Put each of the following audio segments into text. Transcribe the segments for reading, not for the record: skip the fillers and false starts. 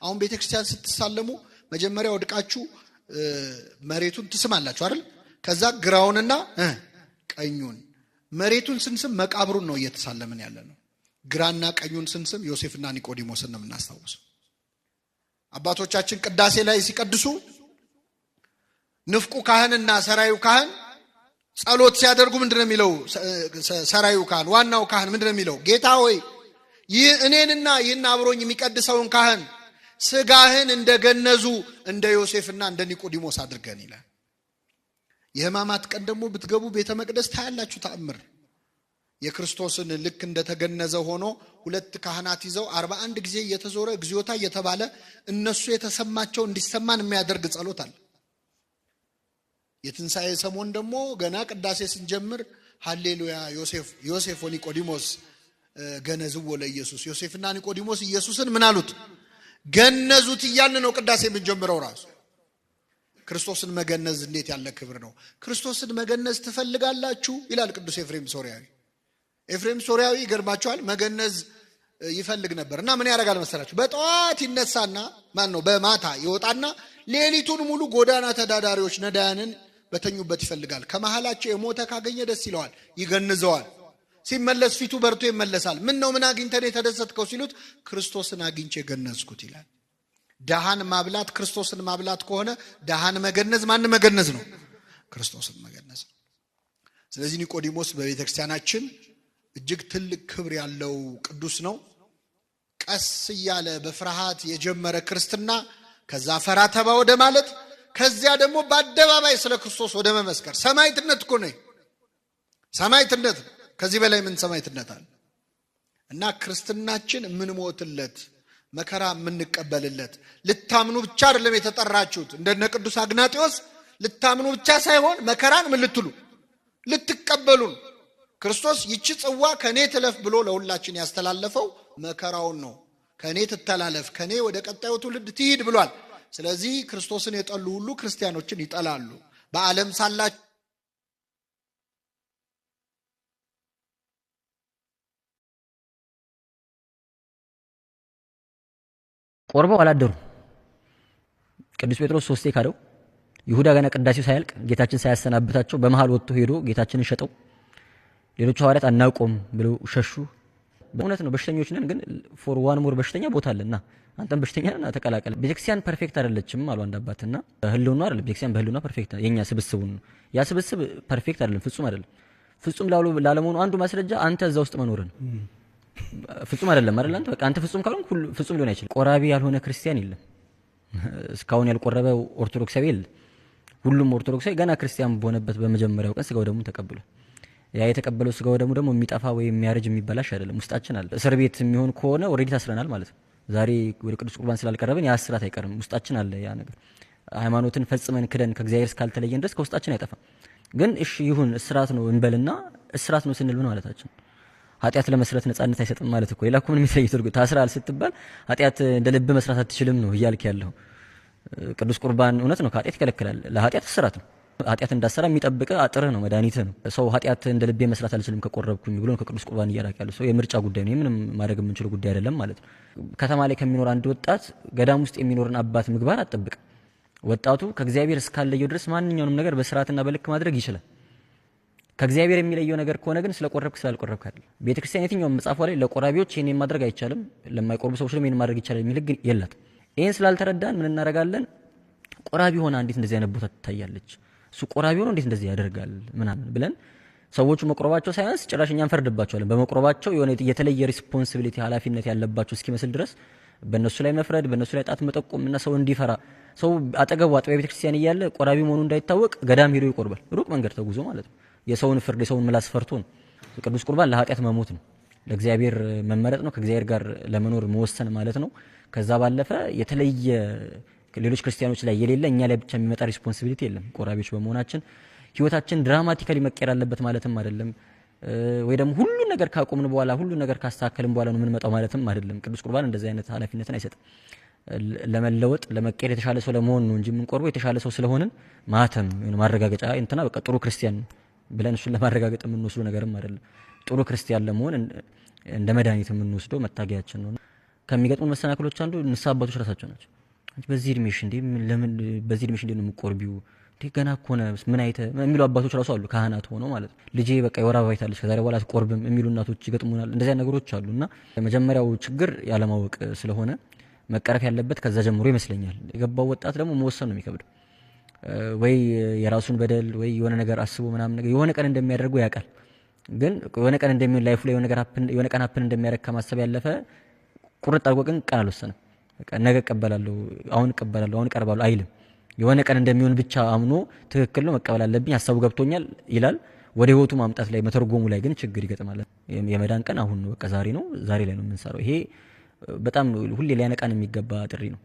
አሁን ቤተክርስቲያን ስትሳለሙ መጀመሪያ ወድቃችሁ መሬቱን ትስማላችሁ አይደል? ከዛ ግራውንና ቀኙን መሬቱን ስንስም መቃብሩን ነው እየተሳለምን ያለነው። ግራና ቀኙን ስንስም ዮሴፍና ኒቆዲሞስን ነው የምናስታውሰው። አባቶቻችን ቅዳሴ ላይ ሲቀድሱ ንፍቁ ካህንና ሰራዩ ካህን ጸሎት ሲያደርጉ ምንድነው የሚለው? ሰራዩ ካህን ዋናው ካህን ምንድነው የሚለው? ጌታ ሆይ ይህ እኔንና ይህን አብሮኝ የሚቀድሰውን ካህን ስጋህን እንደገነዙ እንደ ዮሴፍና እንደ ኒቆዲሞስ አድርገን ይላል። የሕማማት ቀን ደግሞ ብትገቡ ቤተ መቅደስ ታያላችሁ ተአምር። የክርስቶስን ልክ እንደተገነዘ ሆኖ ሁለት ካህናት ይዘው 41 ጊዜ እየተዞረ እግዚኦታ እየተባለ እነሱ የተሰማቸው እንዲሰማን የሚያደርግ ጸሎት አለ። የትንሣኤ ሰሞን ደግሞ ገና ቅዳሴ ስንጀምር ሃሌሉያ ዮሴፍ ወኒቆዲሞስ ገነዝዎ ለኢየሱስ፣ ዮሴፍና ኒቆዲሞስ ኢየሱስን ምን አሉት? ገነዙት እያልን ነው ቅዳሴ የምንጀምረው። ራሱ ክርስቶስን መገነዝ እንዴት ያለ ክብር ነው! ክርስቶስን መገነዝ ትፈልጋላችሁ ይላል ቅዱስ ኤፍሬም ሶርያዊ። ኤፍሬም ሶርያዊ ይገርማቸዋል፣ መገነዝ ይፈልግ ነበርና ምን ያደርጋል መሰላችሁ? በጠዋት ይነሳና በማታ ይወጣና ሌሊቱን ሙሉ ጎዳና ተዳዳሪዎች ነዳያንን በተኙበት ይፈልጋል። ከመሃላቸው የሞተ ካገኘ ደስ ይለዋል፣ ይገንዘዋል። ሲመለስ ፊቱ በርቶ ይመለሳል። ምን አግኝተን የተደሰትከው ሲሉት ክርስቶስን አግኝቼ ገነዝኩት ይላል። ደሃን ማብላት ክርስቶስን ማብላት ከሆነ ደሃን መገነዝ ማን መገነዝ ነው? ክርስቶስን መገነዝ ነው። ስለዚህ ኒቆዲሞስ በቤተክርስቲያናችን እጅግ ትልቅ ክብር ያለው ቅዱስ ነው። ቀስ እያለ በፍርሃት የጀመረ ክርስትና ከዛ ፈራ ተባ ወደ ማለት ከዚያ ደግሞ በአደባባይ ስለ ክርስቶስ ወደ መመስከር ሰማዕትነት እኮ ነው። ሰማዕትነት ከዚህ በላይ ምን ሰማዕትነት አለ? እና ክርስትናችን ምን ሞትለት መከራ የምንቀበልለት ልታምኑ ብቻ አይደለም የተጠራችሁት። እንደነ ቅዱስ አግናጢዮስ ልታምኑ ብቻ ሳይሆን መከራን ምን ልትሉ ልትቀበሉ። ክርስቶስ ይቺ ጽዋ ከኔ ትለፍ ብሎ ለሁላችን ያስተላለፈው መከራውን ነው። ከኔ ትተላለፍ፣ ከኔ ወደ ቀጣዩ ትውልድ ትሂድ ብሏል። ስለዚህ ክርስቶስን የጠሉ ሁሉ ክርስቲያኖችን ይጠላሉ። በዓለም ሳላችሁ ቆርበው አላደሩ። ቅዱስ ጴጥሮስ 3 ካደው። ይሁዳ ገና ቅዳሴው ሳያልቅ ጌታችን ሳያሰናብታቸው በመሃል ወጥቶ ሄዶ ጌታችንን ሸጠው። ሌሎች ሐዋርያት አናውቆም ብለው ሸሹ። በእውነት ነው በሽተኞች ነን፣ ግን ፎር ዋን ሞር በሽተኛ ቦታ አለና አንተም በሽተኛ ነህ ተቀላቀል። ቤተክርስቲያን ፐርፌክት አይደለችም አሉ አንድ አባትና በህልውና አይደለም ቤተክርስቲያን በህልውና ፐርፌክት የኛ ስብስቡ ነው። ያ ስብስብ ፐርፌክት አይደለም፣ ፍጹም አይደለም። ፍጹም ላለመሆኑ አንዱ ማስረጃ አንተ እዛ ውስጥ መኖር ነው። ፍጹም አይደለም አይደል? አንተ ፍጹም ካልሆንክ ሁሉ ፍጹም ሊሆን አይችልም። ቆራቢ ያልሆነ ክርስቲያን የለም። እስካሁን ያልቆረበ ኦርቶዶክሳዊ የለም። ሁሉም ኦርቶዶክሳዊ ገና ክርስቲያን በሆነበት በመጀመሪያው ቀን ስጋው ደሙን ተቀብሏል። ያ የተቀበለው ስጋው ደሙ ደግሞ የሚጠፋ ወይ የሚያረጅ የሚበላሽ አይደለም፣ ውስጣችን አለ። እስር ቤት የሚሆን ከሆነ ኦሬዲ ታስረናል ማለት ነው። ዛሬ ወደ ቅዱስ ቁርባን ስላልቀረብን ያ እስራት አይቀርም፣ ውስጣችን አለ ያ ነገር። ሃይማኖትን ፈጽመን ክደን ከእግዚአብሔር እስካልተለየን ድረስ ከውስጣችን አይጠፋም። ግን እሺ ይሁን እስራት ነው እንበልና እስራት ነው ስንል ምን ማለታችን? ኃጢአት ለመስራት ነፃነት አይሰጥም ማለት እኮ። ሌላ እኮ ምን የሚለይ ትርጉም? ታስራል ስትባል ኃጢአት እንደ ልብ መስራት አትችልም ነው እያልክ ያለው። ቅዱስ ቁርባን እውነት ነው ከኃጢአት ይከለክላል። ለኃጢአት እስራት ነው። ኃጢአት እንዳሰራ የሚጠብቅ አጥርህ ነው፣ መድኃኒትህ ነው። ሰው ኃጢአት እንደ ልቤ መስራት አልችልም ከቆረብኩኝ ብሎ ከቅዱስ ቁርባን እያራቅ ያለው ሰው የምርጫ ጉዳይ ነው። ምንም ማድረግ የምንችለው ጉዳይ አይደለም ማለት ነው። ከተማ ላይ ከሚኖር አንድ ወጣት ገዳም ውስጥ የሚኖርን አባት ምግባር አትጠብቅ። ወጣቱ ከእግዚአብሔር እስካለየው ድረስ ማንኛውንም ነገር በስርዓትና በልክ ማድረግ ይችላል። ከእግዚአብሔር የሚለየው ነገር ከሆነ ግን ስለቆረብክ ስላልቆረብክ አይደለም። ቤተክርስቲያን የትኛውም መጽሐፏ ላይ ለቆራቢዎች ይሄን ማድረግ አይቻልም፣ ለማይቆርቡ ሰዎች ይሄን ማድረግ ይቻላል የሚል ህግ የላት። ይሄን ስላልተረዳን ምን እናደርጋለን? ቆራቢ ሆና እንዴት እንደዚህ አይነት ቦታ ትታያለች? እሱ ቆራቢ ሆኖ እንዴት እንደዚህ ያደርጋል ምናምን ብለን ሰዎቹ መቆረባቸው ሳይንስ ጭራሽ እኛን ፈርድባቸዋለን። በመቆረባቸው የሆነ የተለየ ሪስፖንሲቢሊቲ ኃላፊነት ያለባቸው እስኪመስል ድረስ በእነሱ ላይ መፍረድ፣ በእነሱ ላይ ጣት መጠቆም እና ሰው እንዲፈራ ሰው አጠገቡ አጥቢያ ቤተክርስቲያን እያለ ቆራቢ መሆኑ እንዳይታወቅ ገዳም ሄዶ ይቆርባል። ሩቅ መንገድ ተጉዞ ማለት ነው። የሰውን ፍርድ የሰውን ምላስ ፈርቶ ነው። ቅዱስ ቁርባን ለኃጢአት መሞት ነው፣ ለእግዚአብሔር መመረጥ ነው፣ ከእግዚአብሔር ጋር ለመኖር መወሰን ማለት ነው። ከዛ ባለፈ የተለየ ሌሎች ክርስቲያኖች ላይ የሌለ እኛ ላይ ብቻ የሚመጣ ሪስፖንሲቢሊቲ የለም። ቆራቢዎች በመሆናችን ህይወታችን ድራማቲካሊ መቀየር አለበት ማለትም አይደለም። ወይ ደግሞ ሁሉ ነገር ካቆምን በኋላ ሁሉ ነገር ካስተካከልን በኋላ ነው የምንመጣው ማለትም አይደለም። ቅዱስ ቁርባን እንደዚህ አይነት ኃላፊነትን አይሰጥም። ለመለወጥ ለመቀየር የተሻለ ሰው ለመሆን ነው እንጂ የምንቆርበው የተሻለ ሰው ስለሆንን ማተም ማረጋገጫ እንትና በቃ ጥሩ ክርስቲያን ብለን እሱን ለማረጋገጥ የምንወስደው ነገርም አይደለም። ጥሩ ክርስቲያን ለመሆን እንደ መድኃኒት የምንወስደው መታገያችን ነው። ከሚገጥሙን መሰናክሎች አንዱ ንስሐ አባቶች ራሳቸው ናቸው። በዚህ እድሜሽ እንዴ ለምን በዚህ እድሜሽ እንዴ ነው የምትቆርቢው? ገና እኮ ነው ምን አይተ የሚሉ አባቶች ራሱ አሉ፣ ካህናት ሆነው ማለት ነው። ልጄ በቃ የወር አበባ አይታለች ከዛሬ በኋላ አትቆርብም የሚሉ እናቶች ይገጥሙናል። እንደዚያ ነገሮች አሉና የመጀመሪያው ችግር ያለማወቅ ስለሆነ መቀረፍ ያለበት ከዛ ጀምሮ ይመስለኛል። የገባው ወጣት ደግሞ መወሰን ነው የሚከብደው። ወይ የራሱን በደል ወይ የሆነ ነገር አስቦ ምናምን ነገር የሆነ ቀን እንደሚያደርገው ያውቃል። ግን የሆነ ቀን እንደሚሆን ላይፉ ላይ የሆነ ቀን ሀፕን እንደሚያደርግ ከማሰብ ያለፈ ቁርጥ አድርጎ ግን ቀን አልወሰንም። በቃ ነገ እቀበላለሁ፣ አሁን እቀርባለሁ አይልም። የሆነ ቀን እንደሚሆን ብቻ አምኖ ትክክል ነው መቀበል አለብኝ ሀሳቡ ገብቶኛል ይላል። ወደ ህይወቱ ማምጣት ላይ መተርጎሙ ላይ ግን ችግር ይገጥማል። የመዳን ቀን አሁን ነው፣ በቃ ዛሬ ነው፣ ዛሬ ላይ ነው የምንሰራው። ይሄ በጣም ሁሌ ሊያነቃን የሚገባ ጥሪ ነው።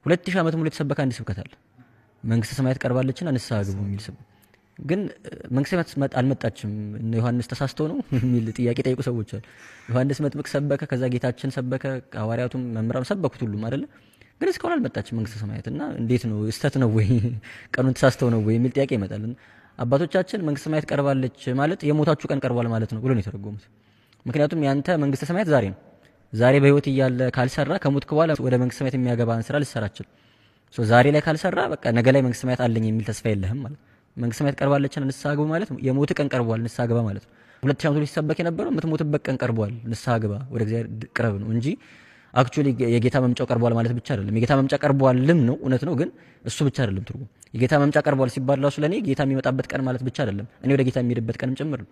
2000 ዓመት ሙሉ የተሰበከ አንድ ስብከት አለ። መንግስተ ሰማያት ቀርባለችና ንስሐ ግቡ የሚል ስብከት። ግን መንግስተ ሰማያት አልመጣችም እነ ዮሐንስ ተሳስተው ነው የሚል ጥያቄ ጠይቁ ሰዎች አሉ። ዮሐንስ መጥምቅ ሰበከ፣ ከዛ ጌታችን ሰበከ፣ ሐዋርያቱም መምህራን ሰበኩት ሁሉም አይደለ? ግን እስካሁን አልመጣችም መንግስተ ሰማያት እና እንዴት ነው እስተት ነው ወይ ቀኑን ተሳስተው ነው ወይ የሚል ጥያቄ ይመጣል። አባቶቻችን መንግስተ ሰማያት ቀርባለች ማለት የሞታችሁ ቀን ቀርቧል ማለት ነው ብሎ ነው የተረጎሙት። ምክንያቱም ያንተ መንግስተ ሰማያት ዛሬ ነው። ዛሬ በህይወት እያለ ካልሰራ ከሞትክ በኋላ ወደ መንግስተ ሰማያት የሚያገባን ስራ ልትሰራችል። ዛሬ ላይ ካልሰራ በቃ ነገ ላይ መንግስተ ሰማያት አለኝ የሚል ተስፋ የለህም ማለት። መንግስተ ሰማያት ቀርባለችና ንስሐ ግባ ማለት የሞት ቀን ቀርቧል ንስሐ ግባ ማለት ነው። 2000 ዓመት ሲሰበክ የነበረው የምትሞትበት ቀን ቀርቧል ንስሐ ግባ ወደ እግዚአብሔር ቅረብ ነው እንጂ አክቹሊ የጌታ መምጫው ቀርቧል ማለት ብቻ አይደለም። የጌታ መምጫ ቀርቧልም ነው እውነት ነው፣ ግን እሱ ብቻ አይደለም ትርጉም። የጌታ መምጫ ቀርቧል ሲባል ራሱ ለኔ ጌታ የሚመጣበት ቀን ማለት ብቻ አይደለም፣ እኔ ወደ ጌታ የሚሄድበት ቀንም ጭምር ነው።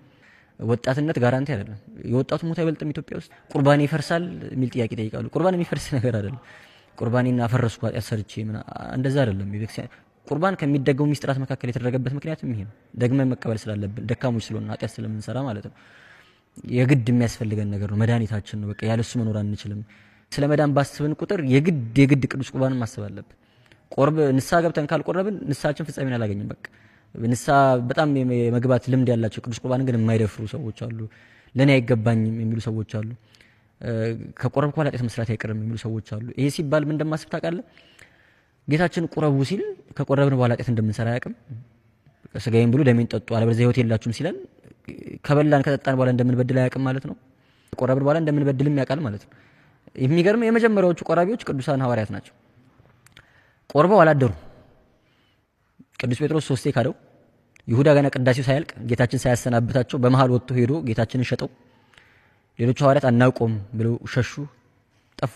ወጣትነት ጋራንቲ አይደለም። የወጣቱ ሞት አይበልጥም። ኢትዮጵያ ውስጥ ቁርባኔ ይፈርሳል የሚል ጥያቄ ይጠይቃሉ። ቁርባን የሚፈርስ ነገር አይደለም። ቁርባኔና አፈረስኩ ኃጢአት ሰርቼ እንደዛ አይደለም። ቁርባን ከሚደገሙ ሚስጥራት መካከል የተደረገበት ምክንያቱም ይሄ ነው። ደግመን መቀበል ስላለብን ደካሞች ስለሆነ ኃጢአት ስለምንሰራ ማለት ነው። የግድ የሚያስፈልገን ነገር ነው። መድኃኒታችን ነው። በቃ ያለሱ መኖር አንችልም። ስለ መዳን ባስብን ቁጥር የግድ ቅዱስ ቁርባንን ማሰብ አለብን። ንስሐ ገብተን ካልቆረብን ንስሐችን ፍጻሜን አላገኝም። በቃ ንስሐ በጣም የመግባት ልምድ ያላቸው ቅዱስ ቁርባንን ግን የማይደፍሩ ሰዎች አሉ። ለኔ አይገባኝም የሚሉ ሰዎች አሉ። ከቆረብኩ በኋላ ኃጢአት መስራት አይቀርም የሚሉ ሰዎች አሉ። ይሄ ሲባል ምን እንደማስብ ታውቃለህ? ጌታችን ቁረቡ ሲል ከቆረብን በኋላ ኃጢአት እንደምንሰራ አያውቅም። ስጋዬን ብሉ ደሜን ጠጡ አለበለዚያ ሕይወት የላችሁም ሲለን ከበላን ከጠጣን በኋላ እንደምንበድል አያውቅም ማለት ነው። ከቆረብን በኋላ እንደምንበድልም ያውቃል ማለት ነው። የሚገርም የመጀመሪያዎቹ ቆራቢዎች ቅዱሳን ሐዋርያት ናቸው። ቆርበው አላደሩ። ቅዱስ ጴጥሮስ 3 ካደው። ይሁዳ ገና ቅዳሴው ሳያልቅ ጌታችን ሳያሰናብታቸው በመሃል ወጥቶ ሄዶ ጌታችንን ሸጠው። ሌሎች ሐዋርያት አናውቆም ብለው ሸሹ፣ ጠፉ።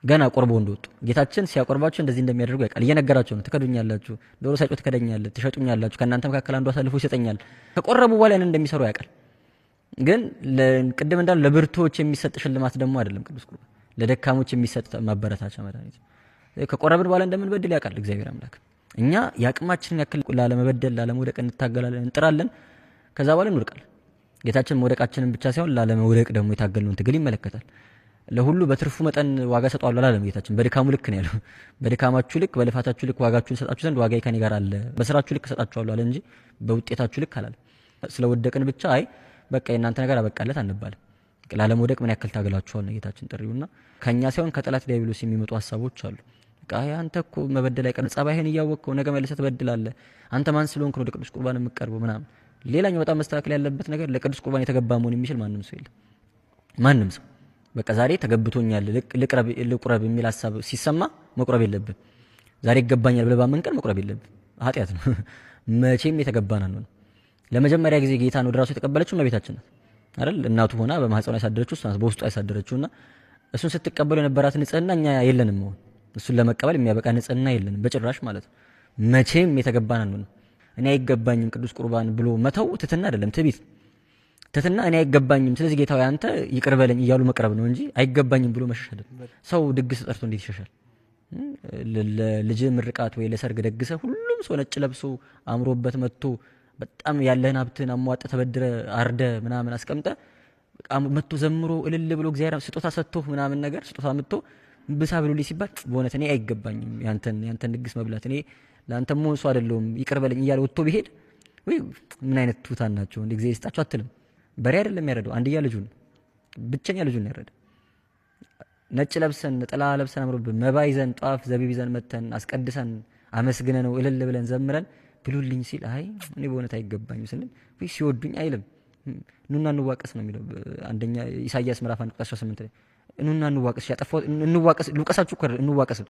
ገና ቆርበው እንደወጡ ጌታችን ሲያቆርባቸው እንደዚህ እንደሚያደርጉ ያውቃል። እየነገራቸው ነው። ትከዱኛላችሁ፣ ዶሮ ሳይጮህ ትከደኛለህ፣ ትሸጡኛላችሁ፣ ከእናንተ መካከል አንዱ አሳልፎ ይሰጠኛል። ከቆረቡ በኋላ ያን እንደሚሰሩ ያውቃል። ግን ቅድም እንዳሉ ለብርቶች የሚሰጥ ሽልማት ደግሞ አይደለም ቅዱስ ቁርባን፣ ለደካሞች የሚሰጥ ማበረታቻ መድኃኒት። ከቆረብን በኋላ እንደምንበድል ያውቃል እግዚአብሔር አምላክ። እኛ የአቅማችንን ያክል ላለመበደል ላለመውደቅ እንታገላለን፣ እንጥራለን። ከዛ በኋላ እንወድቃለን። ጌታችን መውደቃችንን ብቻ ሳይሆን ላለመውደቅ ደግሞ የታገልነውን ትግል ይመለከታል። ለሁሉ በትርፉ መጠን ዋጋ ሰጠዋለሁ አላለም ጌታችን። በድካሙ ልክ ነው ያለው። በድካማችሁ ልክ በልፋታችሁ ልክ ዋጋችሁን ሰጣችሁ ዘንድ ዋጋዬ ከኔ ጋር አለ፣ በስራችሁ ልክ ሰጣችኋለሁ አለ እንጂ በውጤታችሁ ልክ አላለም። ስለወደቅን ብቻ አይ በቃ የእናንተ ነገር አበቃለት አንባልም። ላለመውደቅ ምን ያክል ታገላችኋል ነው ጌታችን ጥሪውና ከኛ ሳይሆን ከጠላት ዲያብሎስ የሚመጡ ሐሳቦች አሉ። በቃ አንተ እኮ መበደል አይቀርም፣ ጸባይህን እያወቅከው ነገ መልሰህ ትበድላለህ፣ አንተ ማን ስለሆንክ ነው ወደ ቅዱስ ቁርባን የምትቀርበው ምናምን። ሌላኛው በጣም መስተካከል ያለበት ነገር ለቅዱስ ቁርባን የተገባ መሆን የሚችል ማንም ሰው የለም። ማንም ሰው በቃ ዛሬ ተገብቶኛል ልቁረብ የሚል ሐሳብ ሲሰማ መቁረብ የለብን። ዛሬ ይገባኛል ብለህ ባመን ቀን መቁረብ የለብን። ኃጢአት ነው። መቼም የተገባን ነው። ለመጀመሪያ ጊዜ ጌታን ወደ ራሱ የተቀበለችው እመቤታችን ናት አይደል? እናቱ ሆና በማህፀኗ ያሳደረችው እሷ ናት፣ በውስጧ ያሳደረችውና እሱን ስትቀበሉ የነበራት ንጽህና እኛ የለንም። መሆን እሱን ለመቀበል የሚያበቃ ንጽህና የለንም በጭራሽ ማለት ነው። መቼም የተገባን ነው። እኔ አይገባኝም ቅዱስ ቁርባን ብሎ መተው ትትና አይደለም፣ ትዕቢት። ትትና እኔ አይገባኝም ስለዚህ ጌታው አንተ ይቅር በለኝ እያሉ መቅረብ ነው እንጂ አይገባኝም ብሎ መሸሽ አይደለም። ሰው ድግስ ጠርቶ እንዴት ይሸሻል? ለልጅ ምርቃት ወይ ለሰርግ ደግሰ ሁሉም ሰው ነጭ ለብሶ አምሮበት መጥቶ በጣም ያለህን ሀብትን አሟጠ ተበድረ አርደ ምናምን አስቀምጠ መጥቶ ዘምሮ እልል ብሎ እግዚአብሔር ስጦታ ሰጥቶ ምናምን ነገር ስጦታ መጥቶ ብሳ ብሎልኝ ሲባል በእውነት እኔ አይገባኝም ያንተን ድግስ መብላት እኔ ለአንተ ሞንሱ አይደለሁም ይቅር በለኝ እያለ ወጥቶ ቢሄድ ወይ ምን አይነት ትውታን ናቸው? እንደ እግዚአብሔር ይስጣቸው አትልም። በሬ አይደለም ያረደው፣ አንድያ ልጁን ብቸኛ ልጁን ያረደ። ነጭ ለብሰን ጥላ ለብሰን አምሮብን መባ ይዘን ጧፍ ዘቢብ ይዘን መተን አስቀድሰን አመስግነ ነው እልል ብለን ዘምረን ብሉልኝ ሲል አይ እኔ በእውነት አይገባኝም ስንል ወይ ሲወዱኝ አይልም። ኑና እንዋቀስ ነው የሚለው አንደኛ ኢሳይያስ ምዕራፍ 1 ቁጥር 18 ላይ እኑና እንዋቀስ ያጠፋው እንዋቀስ ልውቀሳችሁ እኮ እንዋቀስ